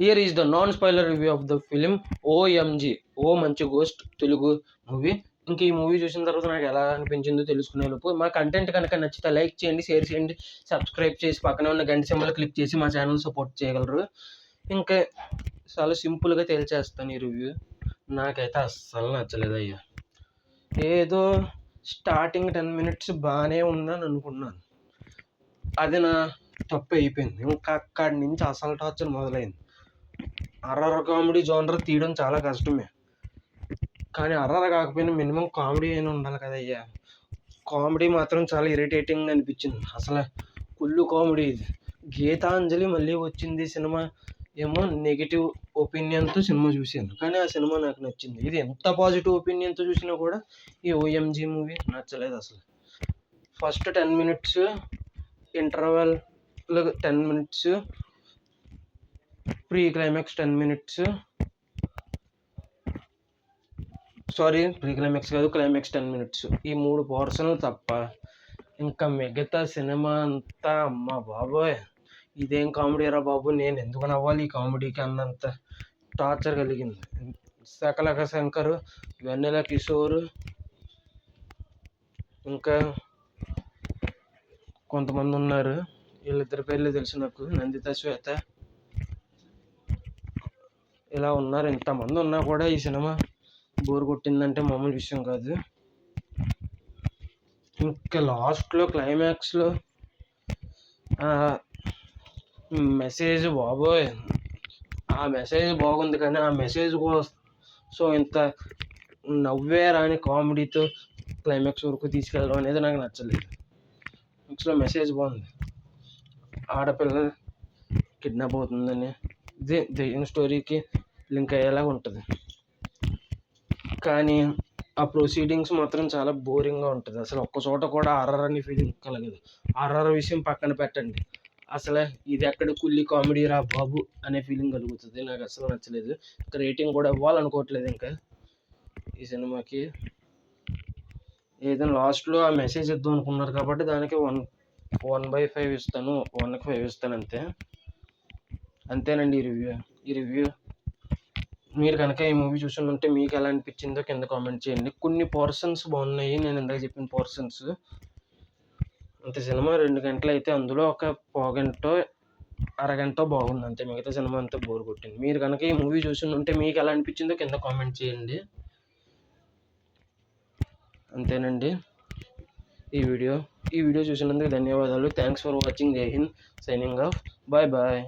Here is the non spoiler review of the film OMG, oh మంచి ghost Telugu movie. ఇంక ఈ movie చూసిన తర్వాత నాకు ఎలా అనిపించిందో తెలుసుకునే లోపు మా కంటెంట్ కనుక నచ్చితే లైక్ చేయండి, షేర్ చేయండి, సబ్స్క్రైబ్ చేసి పక్కనే ఉన్న గంట సింబల్ క్లిక్ చేసి మా ఛానల్ సపోర్ట్ చేయగలరు. ఇంకా చాలా సింపుల్గా తేల్చేస్తాను ఈ రివ్యూ. నాకైతే అస్సలు నచ్చలేదయ్యా. ఏదో స్టార్టింగ్ 10 minutes బాగానే ఉందని అనుకున్నాను, అది నా తప్పు అయిపోయింది. ఇంకా అక్కడి నుంచి అసలు టార్చర్ మొదలైంది. హర్రర్ కామెడీ జోనర్ తీయడం చాలా కష్టమే, కానీ హర్రర్ కాకపోయినా మినిమం కామెడీ అయినా ఉండాలి కదయ్యా. కామెడీ మాత్రం చాలా ఇరిటేటింగ్ అనిపించింది. అసలు ఫుల్ కామెడీ ఇది. గీతాంజలి మళ్ళీ వచ్చింది సినిమా ఏమో నెగిటివ్ ఒపీనియన్తో సినిమా చూశాను, కానీ ఆ సినిమా నాకు నచ్చింది. ఇది ఎంత పాజిటివ్ ఒపీనియన్తో చూసినా కూడా ఈ ఓఎంజీ మూవీ నచ్చలేదు అసలు. First 10 minutes interval 10 minutes, pre climax 10 minutes, pre climax కాదు, క్లైమాక్స్ 10 minutes, ఈ 3 పోర్షన్లు తప్ప ఇంకా మిగతా సినిమా అంతా అమ్మ బాబోయ్ ఇదేం కామెడీ రా బాబు, నేను ఎందుకు నవ్వాలి ఈ కామెడీకి అన్నంత టార్చర్ కలిగింది. సకలక శంకర్, వెన్నెల కిషోర్, ఇంకా కొంతమంది ఉన్నారు, వీళ్ళిద్దరి పేర్లు తెలుసు నాకు, నందిత శ్వేత, ఇలా ఉన్నారు. ఇంతమంది ఉన్నా కూడా ఈ సినిమా బోర్ కొట్టిందంటే మామూలు విషయం కాదు. ఇంకా లాస్ట్లో క్లైమాక్స్లో మెసేజ్ బాబోయ్, ఆ మెసేజ్ బాగుంది, కానీ ఆ మెసేజ్ సో ఇంత నవ్వే రాని కామెడీతో క్లైమాక్స్ వరకు తీసుకెళ్ళడం అనేది నాకు నచ్చలేదు. నెక్స్ట్లో మెసేజ్ బాగుంది, ఆడపిల్ల కిడ్నాప్ అవుతుందని ఇదే దెయ్యం స్టోరీకి లింక్ అయ్యేలా ఉంటుంది, కానీ ఆ ప్రొసీడింగ్స్ మాత్రం చాలా బోరింగ్గా ఉంటుంది. అసలు ఒక్క చోట కూడా హర్రర్ అనే ఫీలింగ్ కలగదు. హర్రర్ విషయం పక్కన పెట్టండి, అసలు ఇది ఎక్కడ కుల్లి కామెడీ రా బాబు అనే ఫీలింగ్ కలుగుతుంది. నాకు అసలు నచ్చలేదు. ఇంకా రేటింగ్ కూడా ఇవ్వాలనుకోవట్లేదు ఇంకా ఈ సినిమాకి. ఏదైనా లాస్ట్లో ఆ మెసేజ్ ఇద్దాం అనుకున్నారు కాబట్టి దానికి 1/5 ఇస్తాను, 1కి 5 ఇస్తాను అంతే. అంతేనండి ఈ రివ్యూ. మీరు కనుక ఈ మూవీ చూసుంటే మీకు ఎలా అనిపించిందో కింద కామెంట్ చేయండి. కొన్ని పోర్షన్స్ బాగున్నాయి, నేను ఇందాక చెప్పిన పోర్షన్స్. అంతే, సినిమా 2 గంటలు అయితే అందులో ఒక పావుగంటో అరగంట బాగుంది అంతే, మిగతా సినిమా అంతా బోర్ కొట్టింది. మీరు కనుక ఈ మూవీ చూసుంటే మీకు ఎలా అనిపించిందో కింద కామెంట్ చేయండి. అంతేనండి ఈ వీడియో చూసినందుకు ధన్యవాదాలు. Thanks for watching. Jai Hind. Signing off. Bye bye.